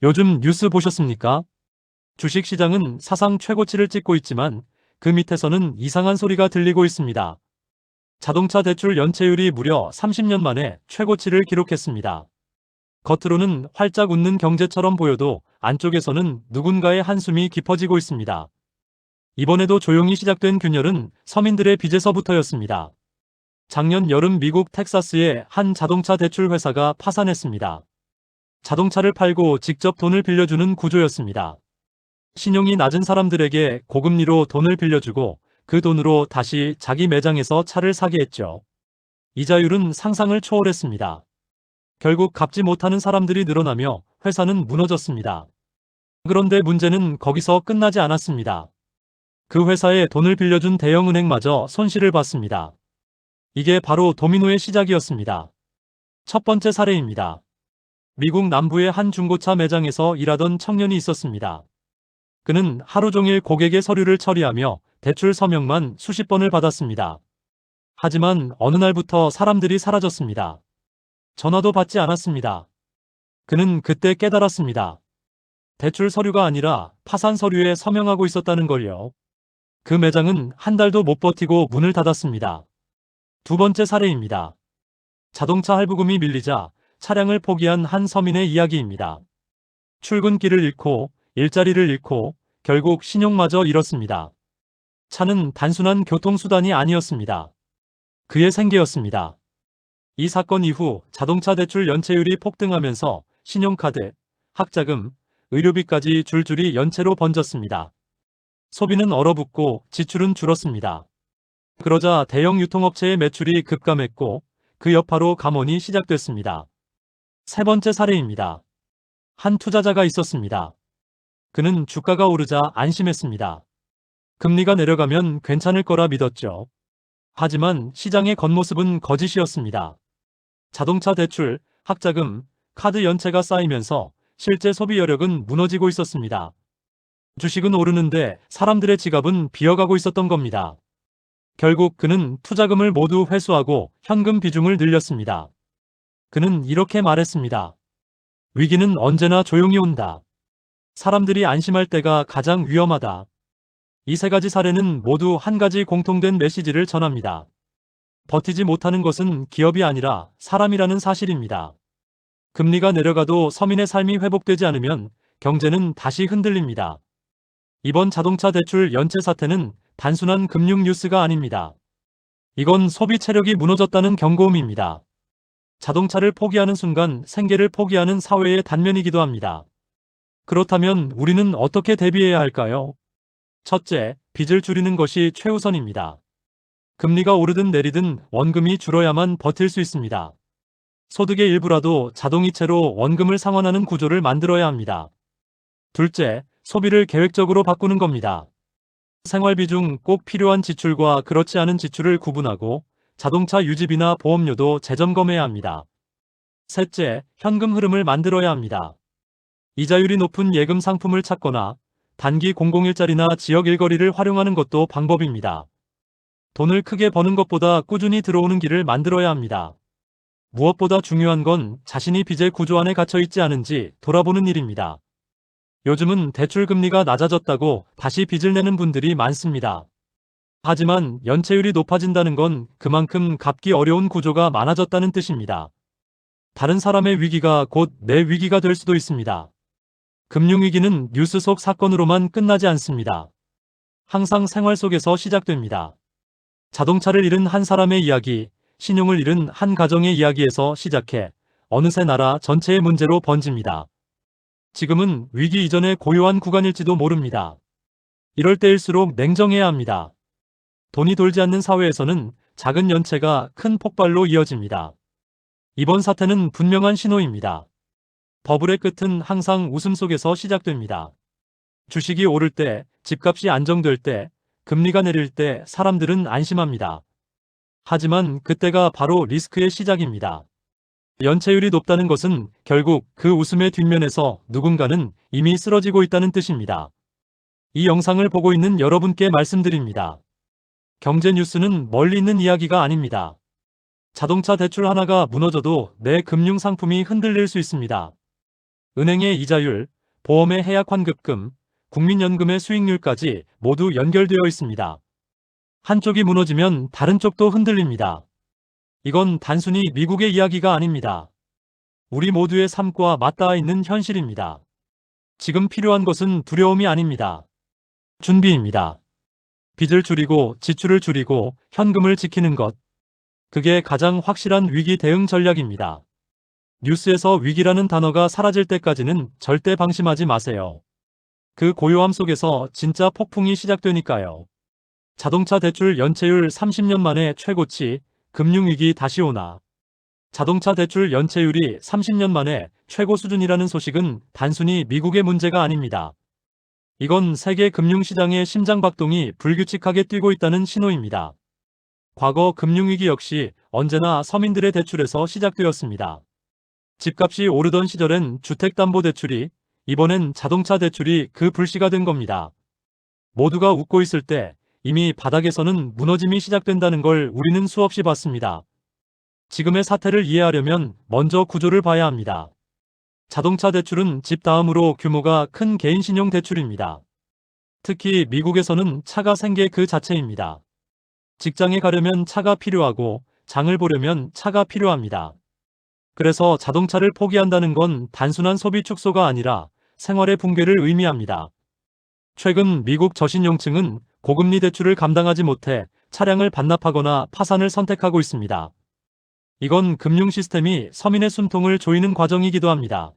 요즘 뉴스 보셨습니까? 주식시장은 사상 최고치를 찍고 있지만 그 밑에서는 이상한 소리가 들리고 있습니다. 자동차 대출 연체율이 무려 30년 만에 최고치를 기록했습니다. 겉으로는 활짝 웃는 경제처럼 보여도 안쪽에서는 누군가의 한숨이 깊어지고 있습니다. 이번에도 조용히 시작된 균열은 서민들의 빚에서부터였습니다. 작년 여름 미국 텍사스의 한 자동차 대출 회사가 파산했습니다. 자동차를 팔고 직접 돈을 빌려주는 구조였습니다. 신용이 낮은 사람들에게 고금리로 돈을 빌려주고 그 돈으로 다시 자기 매장에서 차를 사게 했죠. 이자율은 상상을 초월했습니다. 결국 갚지 못하는 사람들이 늘어나며 회사는 무너졌습니다. 그런데 문제는 거기서 끝나지 않았습니다. 그 회사에 돈을 빌려준 대형은행마저 손실을 봤습니다. 이게 바로 도미노의 시작이었습니다. 첫 번째 사례입니다. 미국 남부의 한 중고차 매장에서 일하던 청년이 있었습니다. 그는 하루 종일 고객의 서류를 처리하며 대출 서명만 수십 번을 받았습니다. 하지만 어느 날부터 사람들이 사라졌습니다. 전화도 받지 않았습니다. 그는 그때 깨달았습니다. 대출 서류가 아니라 파산 서류에 서명하고 있었다는 걸요. 그 매장은 한 달도 못 버티고 문을 닫았습니다. 두 번째 사례입니다. 자동차 할부금이 밀리자 차량을 포기한 한 서민의 이야기입니다. 출근길을 잃고 일자리를 잃고 결국 신용마저 잃었습니다. 차는 단순한 교통수단이 아니었습니다. 그의 생계였습니다. 이 사건 이후 자동차 대출 연체율이 폭등하면서 신용카드, 학자금, 의료비까지 줄줄이 연체로 번졌습니다. 소비는 얼어붙고 지출은 줄었습니다. 그러자 대형 유통업체의 매출이 급감했고 그 여파로 감원이 시작됐습니다. 세 번째 사례입니다. 한 투자자가 있었습니다. 그는 주가가 오르자 안심했습니다. 금리가 내려가면 괜찮을 거라 믿었죠. 하지만 시장의 겉모습은 거짓이었습니다. 자동차 대출, 학자금, 카드 연체가 쌓이면서 실제 소비 여력은 무너지고 있었습니다. 주식은 오르는데 사람들의 지갑은 비어가고 있었던 겁니다. 결국 그는 투자금을 모두 회수하고 현금 비중을 늘렸습니다. 그는 이렇게 말했습니다. 위기는 언제나 조용히 온다. 사람들이 안심할 때가 가장 위험하다. 이 세 가지 사례는 모두 한 가지 공통된 메시지를 전합니다. 버티지 못하는 것은 기업이 아니라 사람이라는 사실입니다. 금리가 내려가도 서민의 삶이 회복되지 않으면 경제는 다시 흔들립니다. 이번 자동차 대출 연체 사태는 단순한 금융 뉴스가 아닙니다. 이건 소비 체력이 무너졌다는 경고음입니다. 자동차를 포기하는 순간 생계를 포기하는 사회의 단면이기도 합니다. 그렇다면 우리는 어떻게 대비해야 할까요? 첫째, 빚을 줄이는 것이 최우선입니다. 금리가 오르든 내리든 원금이 줄어야만 버틸 수 있습니다. 소득의 일부라도 자동이체로 원금을 상환하는 구조를 만들어야 합니다. 둘째, 소비를 계획적으로 바꾸는 겁니다. 생활비 중 꼭 필요한 지출과 그렇지 않은 지출을 구분하고 자동차 유지비나 보험료도 재점검해야 합니다. 셋째, 현금 흐름을 만들어야 합니다. 이자율이 높은 예금 상품을 찾거나 단기 공공일자리나 지역 일거리를 활용하는 것도 방법입니다. 돈을 크게 버는 것보다 꾸준히 들어오는 길을 만들어야 합니다. 무엇보다 중요한 건 자신이 빚의 구조 안에 갇혀 있지 않은지 돌아보는 일입니다. 요즘은 대출 금리가 낮아졌다고 다시 빚을 내는 분들이 많습니다. 하지만 연체율이 높아진다는 건 그만큼 갚기 어려운 구조가 많아졌다는 뜻입니다. 다른 사람의 위기가 곧 내 위기가 될 수도 있습니다. 금융위기는 뉴스 속 사건으로만 끝나지 않습니다. 항상 생활 속에서 시작됩니다. 자동차를 잃은 한 사람의 이야기, 신용을 잃은 한 가정의 이야기에서 시작해 어느새 나라 전체의 문제로 번집니다. 지금은 위기 이전의 고요한 구간일지도 모릅니다. 이럴 때일수록 냉정해야 합니다. 돈이 돌지 않는 사회에서는 작은 연체가 큰 폭발로 이어집니다. 이번 사태는 분명한 신호입니다. 버블의 끝은 항상 웃음 속에서 시작됩니다. 주식이 오를 때, 집값이 안정될 때, 금리가 내릴 때 사람들은 안심합니다. 하지만 그때가 바로 리스크의 시작입니다. 연체율이 높다는 것은 결국 그 웃음의 뒷면에서 누군가는 이미 쓰러지고 있다는 뜻입니다. 이 영상을 보고 있는 여러분께 말씀드립니다. 경제 뉴스는 멀리 있는 이야기가 아닙니다. 자동차 대출 하나가 무너져도 내 금융 상품이 흔들릴 수 있습니다. 은행의 이자율, 보험의 해약 환급금, 국민연금의 수익률까지 모두 연결되어 있습니다. 한쪽이 무너지면 다른 쪽도 흔들립니다. 이건 단순히 미국의 이야기가 아닙니다. 우리 모두의 삶과 맞닿아 있는 현실입니다. 지금 필요한 것은 두려움이 아닙니다. 준비입니다. 빚을 줄이고 지출을 줄이고 현금을 지키는 것. 그게 가장 확실한 위기 대응 전략입니다. 뉴스에서 위기라는 단어가 사라질 때까지는 절대 방심하지 마세요. 그 고요함 속에서 진짜 폭풍이 시작되니까요. 자동차 대출 연체율 30년 만에 최고치, 금융위기 다시 오나. 자동차 대출 연체율이 30년 만에 최고 수준이라는 소식은 단순히 미국의 문제가 아닙니다. 이건 세계 금융시장의 심장박동이 불규칙하게 뛰고 있다는 신호입니다. 과거 금융위기 역시 언제나 서민들의 대출에서 시작되었습니다. 집값이 오르던 시절엔 주택담보대출이, 이번엔 자동차 대출이 그 불씨가 된 겁니다. 모두가 웃고 있을 때 이미 바닥에서는 무너짐이 시작된다는 걸 우리는 수없이 봤습니다. 지금의 사태를 이해하려면 먼저 구조를 봐야 합니다. 자동차 대출은 집 다음으로 규모가 큰 개인신용 대출입니다. 특히 미국에서는 차가 생계 그 자체입니다. 직장에 가려면 차가 필요하고 장을 보려면 차가 필요합니다. 그래서 자동차를 포기한다는 건 단순한 소비 축소가 아니라 생활의 붕괴를 의미합니다. 최근 미국 저신용층은 고금리 대출을 감당하지 못해 차량을 반납하거나 파산을 선택하고 있습니다. 이건 금융 시스템이 서민의 숨통을 조이는 과정이기도 합니다.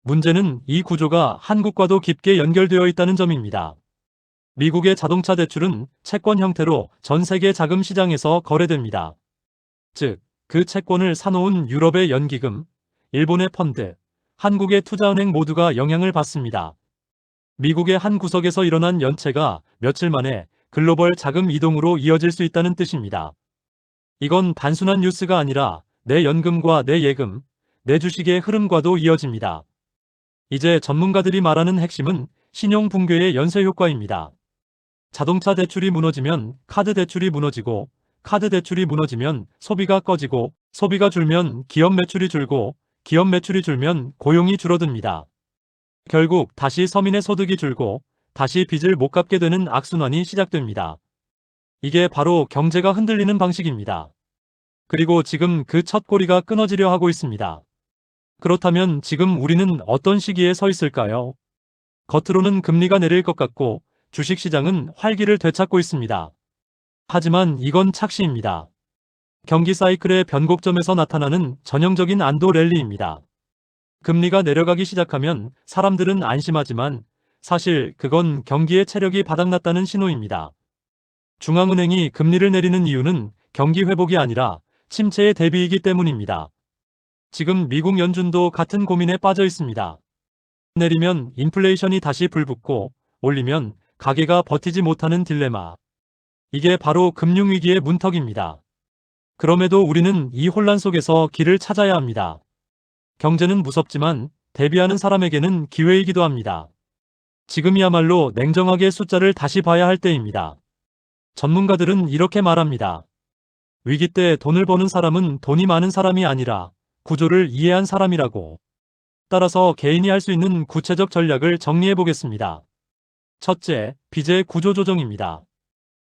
문제는 이 구조가 한국과도 깊게 연결되어 있다는 점입니다. 미국의 자동차 대출은 채권 형태로 전 세계 자금 시장에서 거래됩니다. 즉, 그 채권을 사놓은 유럽의 연기금, 일본의 펀드, 한국의 투자은행 모두가 영향을 받습니다. 미국의 한 구석에서 일어난 연체가 며칠 만에 글로벌 자금 이동으로 이어질 수 있다는 뜻입니다. 이건 단순한 뉴스가 아니라 내 연금과 내 예금, 내 주식의 흐름과도 이어집니다. 이제 전문가들이 말하는 핵심은 신용 붕괴의 연쇄 효과입니다. 자동차 대출이 무너지면 카드 대출이 무너지고, 카드 대출이 무너지면 소비가 꺼지고, 소비가 줄면 기업 매출이 줄고, 기업 매출이 줄면 고용이 줄어듭니다. 결국 다시 서민의 소득이 줄고 다시 빚을 못 갚게 되는 악순환이 시작됩니다. 이게 바로 경제가 흔들리는 방식입니다. 그리고 지금 그 첫 꼬리가 끊어지려 하고 있습니다. 그렇다면 지금 우리는 어떤 시기에 서 있을까요? 겉으로는 금리가 내릴 것 같고 주식시장은 활기를 되찾고 있습니다. 하지만 이건 착시입니다. 경기 사이클의 변곡점에서 나타나는 전형적인 안도 랠리입니다. 금리가 내려가기 시작하면 사람들은 안심하지만 사실 그건 경기의 체력이 바닥났다는 신호입니다. 중앙은행이 금리를 내리는 이유는 경기 회복이 아니라 침체의 대비이기 때문입니다. 지금 미국 연준도 같은 고민에 빠져 있습니다. 내리면 인플레이션이 다시 불붙고 올리면 가계가 버티지 못하는 딜레마. 이게 바로 금융위기의 문턱입니다. 그럼에도 우리는 이 혼란 속에서 길을 찾아야 합니다. 경제는 무섭지만 대비하는 사람에게는 기회이기도 합니다. 지금이야말로 냉정하게 숫자를 다시 봐야 할 때입니다. 전문가들은 이렇게 말합니다. 위기 때 돈을 버는 사람은 돈이 많은 사람이 아니라 구조를 이해한 사람이라고. 따라서 개인이 할 수 있는 구체적 전략을 정리해 보겠습니다. 첫째, 빚의 구조 조정입니다.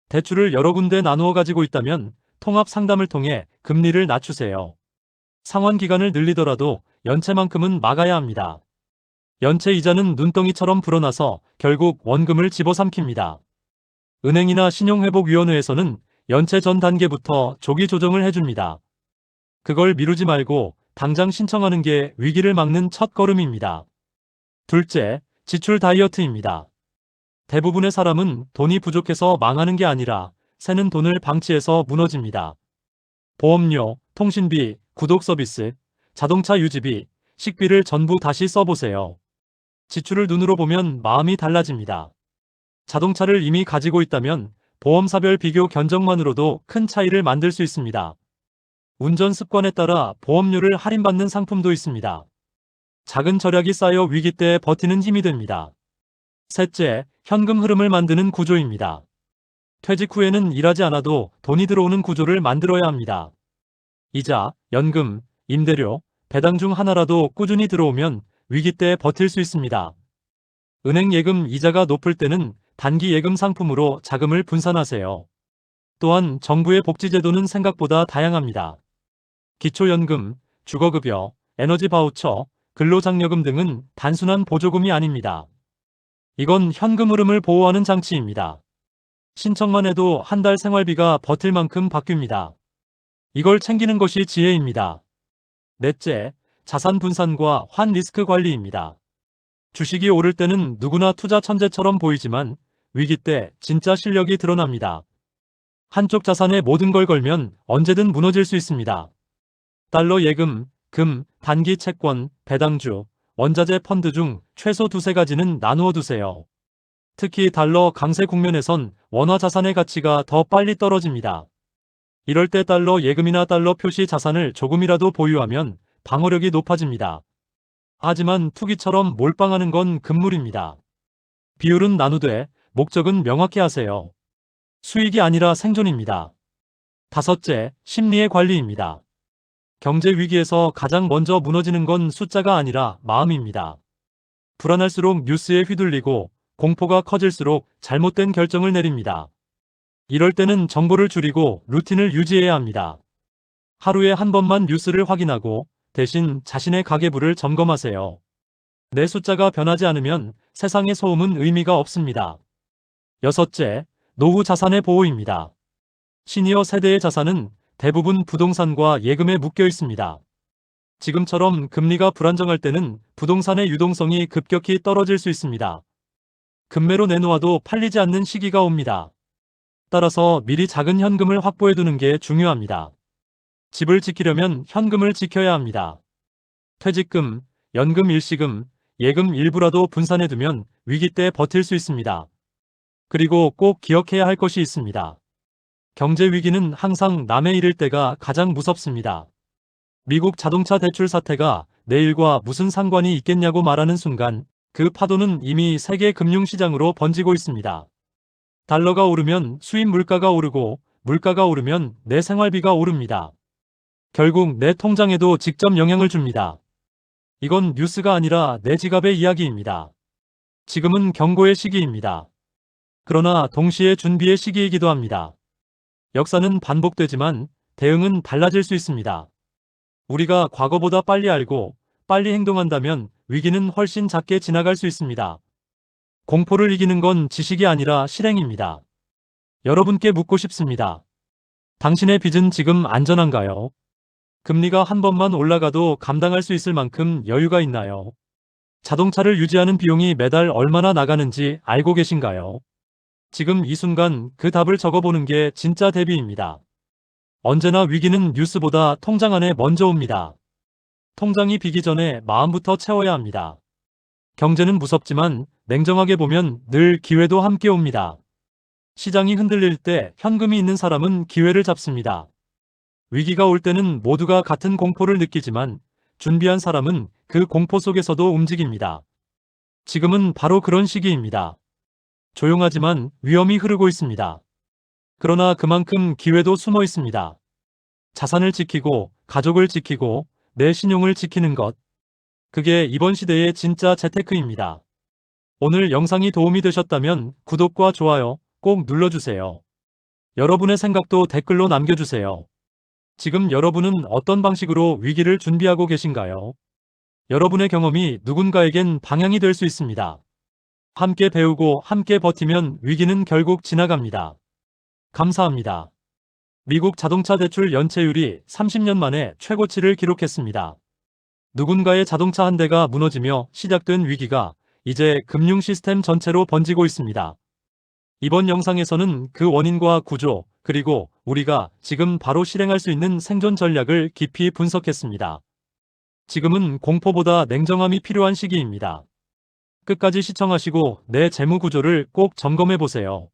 대출을 여러 군데 나누어 가지고 있다면 통합 상담을 통해 금리를 낮추세요. 상환 기간을 늘리더라도 연체만큼은 막아야 합니다. 연체 이자는 눈덩이처럼 불어나서 결국 원금을 집어삼킵니다. 은행이나 신용회복위원회에서는 연체 전 단계부터 조기 조정을 해줍니다. 그걸 미루지 말고 당장 신청하는 게 위기를 막는 첫 걸음입니다. 둘째, 지출 다이어트입니다. 대부분의 사람은 돈이 부족해서 망하는 게 아니라 새는 돈을 방치해서 무너집니다. 보험료, 통신비, 구독 서비스, 자동차 유지비, 식비를 전부 다시 써보세요. 지출을 눈으로 보면 마음이 달라집니다. 자동차를 이미 가지고 있다면 보험사별 비교 견적만으로도 큰 차이를 만들 수 있습니다. 운전 습관에 따라 보험료를 할인받는 상품도 있습니다. 작은 절약이 쌓여 위기 때 버티는 힘이 됩니다. 셋째, 현금 흐름을 만드는 구조입니다. 퇴직 후에는 일하지 않아도 돈이 들어오는 구조를 만들어야 합니다. 이자, 연금, 임대료, 배당 중 하나라도 꾸준히 들어오면 위기 때 버틸 수 있습니다. 은행 예금 이자가 높을 때는 단기 예금 상품으로 자금을 분산하세요. 또한 정부의 복지제도는 생각보다 다양합니다. 기초연금, 주거급여, 에너지 바우처, 근로장려금 등은 단순한 보조금이 아닙니다. 이건 현금 흐름을 보호하는 장치입니다. 신청만 해도 한 달 생활비가 버틸 만큼 바뀝니다. 이걸 챙기는 것이 지혜입니다. 넷째, 자산 분산과 환 리스크 관리입니다. 주식이 오를 때는 누구나 투자 천재처럼 보이지만 위기 때 진짜 실력이 드러납니다. 한쪽 자산에 모든 걸 걸면 언제든 무너질 수 있습니다. 달러 예금, 금, 단기 채권, 배당주, 원자재 펀드 중 최소 두세 가지는 나누어 두세요. 특히 달러 강세 국면에선 원화 자산의 가치가 더 빨리 떨어집니다. 이럴 때 달러 예금이나 달러 표시 자산을 조금이라도 보유하면 방어력이 높아집니다. 하지만 투기처럼 몰빵하는 건 금물입니다. 비율은 나누되 목적은 명확히 하세요. 수익이 아니라 생존입니다. 다섯째, 심리의 관리입니다. 경제 위기에서 가장 먼저 무너지는 건 숫자가 아니라 마음입니다. 불안할수록 뉴스에 휘둘리고 공포가 커질수록 잘못된 결정을 내립니다. 이럴 때는 정보를 줄이고 루틴을 유지해야 합니다. 하루에 한 번만 뉴스를 확인하고 대신 자신의 가계부를 점검하세요. 내 숫자가 변하지 않으면 세상의 소음은 의미가 없습니다. 여섯째, 노후 자산의 보호입니다. 시니어 세대의 자산은 대부분 부동산과 예금에 묶여 있습니다. 지금처럼 금리가 불안정할 때는 부동산의 유동성이 급격히 떨어질 수 있습니다. 금매로 내놓아도 팔리지 않는 시기가 옵니다. 따라서 미리 작은 현금을 확보해두는 게 중요합니다. 집을 지키려면 현금을 지켜야 합니다. 퇴직금, 연금 일시금, 예금 일부라도 분산해두면 위기 때 버틸 수 있습니다. 그리고 꼭 기억해야 할 것이 있습니다. 경제 위기는 항상 남의 잃을 때가 가장 무섭습니다. 미국 자동차 대출 사태가 내일과 무슨 상관이 있겠냐고 말하는 순간 그 파도는 이미 세계 금융시장으로 번지고 있습니다. 달러가 오르면 수입 물가가 오르고 물가가 오르면 내 생활비가 오릅니다. 결국 내 통장에도 직접 영향을 줍니다. 이건 뉴스가 아니라 내 지갑의 이야기입니다. 지금은 경고의 시기입니다. 그러나 동시에 준비의 시기이기도 합니다. 역사는 반복되지만 대응은 달라질 수 있습니다. 우리가 과거보다 빨리 알고 빨리 행동한다면 위기는 훨씬 작게 지나갈 수 있습니다. 공포를 이기는 건 지식이 아니라 실행입니다. 여러분께 묻고 싶습니다. 당신의 빚은 지금 안전한가요? 금리가 한 번만 올라가도 감당할 수 있을 만큼 여유가 있나요? 자동차를 유지하는 비용이 매달 얼마나 나가는지 알고 계신가요? 지금 이 순간 그 답을 적어보는 게 진짜 대비입니다. 언제나 위기는 뉴스보다 통장 안에 먼저 옵니다. 통장이 비기 전에 마음부터 채워야 합니다. 경제는 무섭지만 냉정하게 보면 늘 기회도 함께 옵니다. 시장이 흔들릴 때 현금이 있는 사람은 기회를 잡습니다. 위기가 올 때는 모두가 같은 공포를 느끼지만 준비한 사람은 그 공포 속에서도 움직입니다. 지금은 바로 그런 시기입니다. 조용하지만 위험이 흐르고 있습니다. 그러나 그만큼 기회도 숨어 있습니다. 자산을 지키고 가족을 지키고 내 신용을 지키는 것. 그게 이번 시대의 진짜 재테크입니다. 오늘 영상이 도움이 되셨다면 구독과 좋아요 꼭 눌러주세요. 여러분의 생각도 댓글로 남겨주세요. 지금 여러분은 어떤 방식으로 위기를 준비하고 계신가요? 여러분의 경험이 누군가에겐 방향이 될 수 있습니다. 함께 배우고 함께 버티면 위기는 결국 지나갑니다. 감사합니다. 미국 자동차 대출 연체율이 30년 만에 최고치를 기록했습니다. 누군가의 자동차 한 대가 무너지며 시작된 위기가 이제 금융 시스템 전체로 번지고 있습니다. 이번 영상에서는 그 원인과 구조, 그리고 우리가 지금 바로 실행할 수 있는 생존 전략을 깊이 분석했습니다. 지금은 공포보다 냉정함이 필요한 시기입니다. 끝까지 시청하시고 내 재무 구조를 꼭 점검해 보세요.